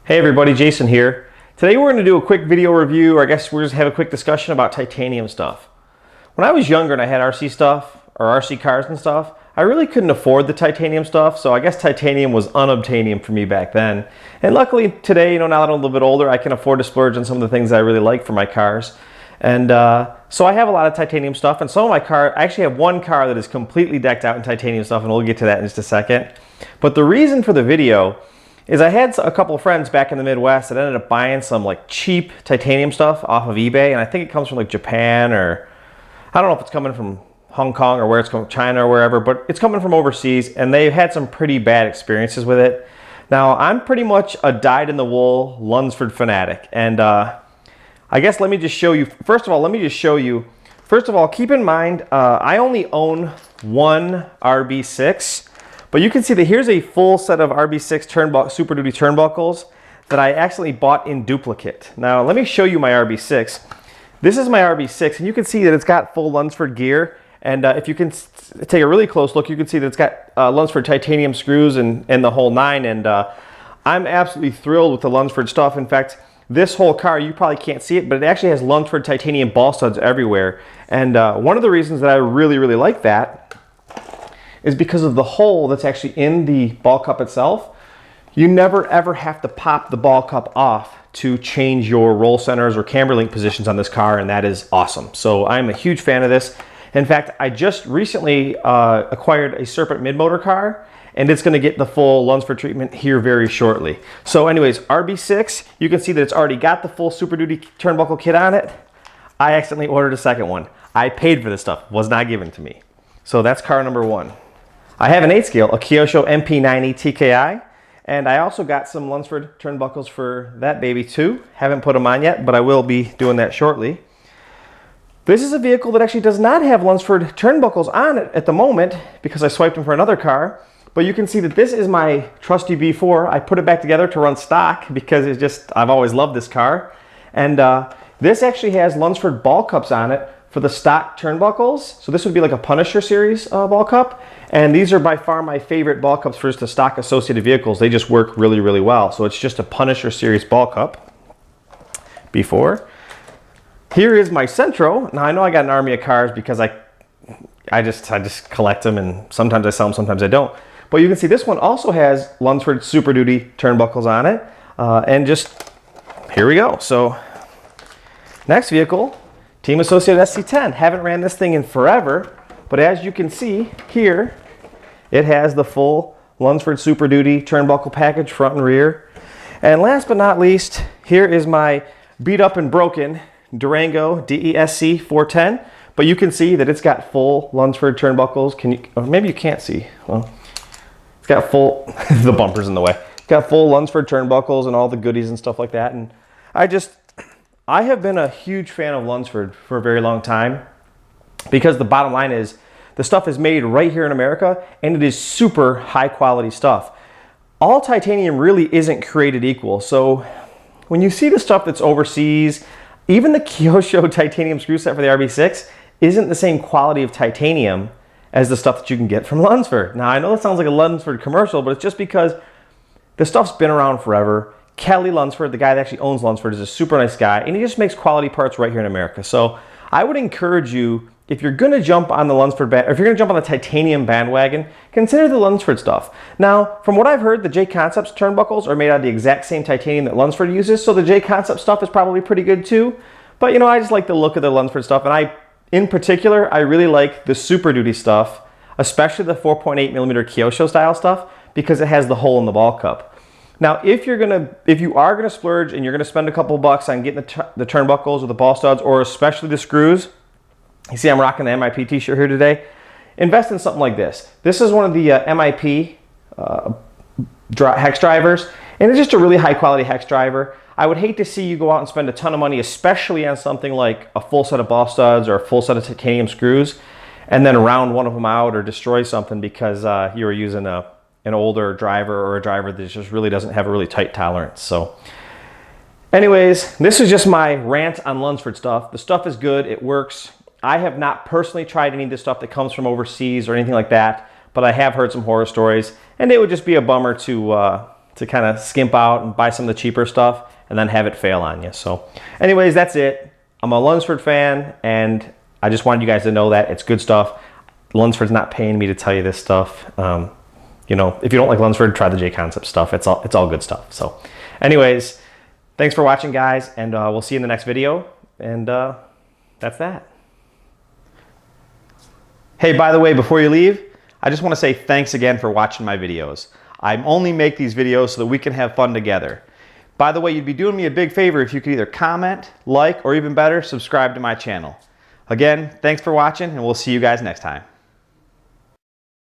Hey everybody, Jason here. Today we're going to do a quick video review, or I guess we're just have a quick discussion about titanium stuff. When I was younger and I had RC stuff, or RC cars and stuff, I really couldn't afford the titanium stuff, so I guess titanium was unobtainium for me back then. And luckily today, now that I'm a little bit older, I can afford to splurge on some of the things I really like for my cars. And so I have a lot of titanium stuff, and some of my car, I actually have one car that is completely decked out in titanium stuff, and we'll get to that in just a second. But the reason for the video is I had a couple of friends back in the Midwest that ended up buying some like cheap titanium stuff off of eBay, and I think it comes from like Japan, or I don't know if it's coming from Hong Kong or where it's coming, China or wherever, but it's coming from overseas, and they've had some pretty bad experiences with it. Now, I'm pretty much a dyed-in-the-wool Lunsford fanatic, and I guess let me just show you, first of all, keep in mind, I only own one RB6, but you can see that here's a full set of RB6 Super Duty turnbuckles that I accidentally bought in duplicate. Now, let me show you my RB6. This is my RB6, and you can see that it's got full Lunsford gear, and if you can take a really close look, you can see that it's got Lunsford titanium screws and the whole nine, and I'm absolutely thrilled with the Lunsford stuff. In fact, this whole car, you probably can't see it, but it actually has Lunsford titanium ball studs everywhere. And one of the reasons that I really like that is because of the hole that's actually in the ball cup itself. You never ever have to pop the ball cup off to change your roll centers or camber link positions on this car, and that is awesome. So I'm a huge fan of this. In fact, I just recently acquired a Serpent mid-motor car, and it's going to get the full Lunsford treatment here very shortly. So anyways, RB6, you can see that it's already got the full Super Duty turnbuckle kit on it. I accidentally ordered a second one. I paid for this stuff, was not given to me. So that's car number one. I have an 8 scale, a Kyosho MP90 TKI, and I also got some Lunsford turnbuckles for that baby too. Haven't put them on yet, but I will be doing that shortly. This is a vehicle that actually does not have Lunsford turnbuckles on it at the moment because I swiped them for another car. But you can see that this is my trusty B4. I put it back together to run stock because it's just, I've always loved this car. And this actually has Lunsford ball cups on it for the stock turnbuckles. So this would be like a Punisher series ball cup. And these are by far my favorite ball cups for just the stock associated vehicles. They just work really well. So it's just a Punisher series ball cup. B4. Here is my Centro. Now I know I got an army of cars because I just collect them, and sometimes I sell them, sometimes I don't. But you can see this one also has Lunsford Super Duty turnbuckles on it. And just, here we go. So, next vehicle, Team Associated SC10. Haven't ran this thing in forever, but as you can see here, it has the full Lunsford Super Duty turnbuckle package, front and rear. And last but not least, here is my beat up and broken Durango DESC 410. But you can see that it's got full Lunsford turnbuckles. Can you, or maybe you can't see. Well, it's got full, the bumper's in the way. It's got full Lunsford turnbuckles and all the goodies and stuff like that. And I have been a huge fan of Lunsford for a very long time because the bottom line is the stuff is made right here in America, and it is super high quality stuff. All titanium really isn't created equal. So when you see the stuff that's overseas, even the Kyosho titanium screw set for the RB6 isn't the same quality of titanium as the stuff that you can get from Lunsford. Now, I know it sounds like a Lunsford commercial, but it's just because the stuff's been around forever. Kelly Lunsford, the guy that actually owns Lunsford, is a super nice guy, and he just makes quality parts right here in America. So I would encourage you, if you're going to jump on the Lunsford or if you're going to jump on the titanium bandwagon, consider the Lunsford stuff. Now, from what I've heard, the J Concepts turnbuckles are made out of the exact same titanium that Lunsford uses, so the J Concept stuff is probably pretty good too. But you know, I just like the look of the Lunsford stuff, and in particular, I really like the Super Duty stuff, especially the 4.8 millimeter Kyosho style stuff, because it has the hole in the ball cup. Now, if you are gonna splurge and you're gonna spend a couple bucks on getting the turnbuckles or the ball studs, or especially the screws, you see I'm rocking the MIP t-shirt here today, invest in something like this. This is one of the MIP hex drivers, and it's just a really high quality hex driver. I would hate to see you go out and spend a ton of money, especially on something like a full set of ball studs or a full set of titanium screws, and then round one of them out or destroy something because you were using an older driver or a driver that just really doesn't have a really tight tolerance. So anyways, this is just my rant on Lunsford stuff. The stuff is good, it works. I have not personally tried any of this stuff that comes from overseas or anything like that, but I have heard some horror stories, and it would just be a bummer to to kind of skimp out and buy some of the cheaper stuff and then have it fail on you. So anyways, that's it. I'm a Lunsford fan, and I just wanted you guys to know that it's good stuff. Lunsford's not paying me to tell you this stuff. You know, if you don't like Lunsford, try the J Concept stuff. It's all good stuff. So anyways, thanks for watching, guys, and we'll see you in the next video. And that's that. Hey, by the way, before you leave, I just want to say thanks again for watching my videos. I only make these videos so that we can have fun together. By the way, you'd be doing me a big favor if you could either comment, like, or even better, subscribe to my channel. Again, thanks for watching, and we'll see you guys next time.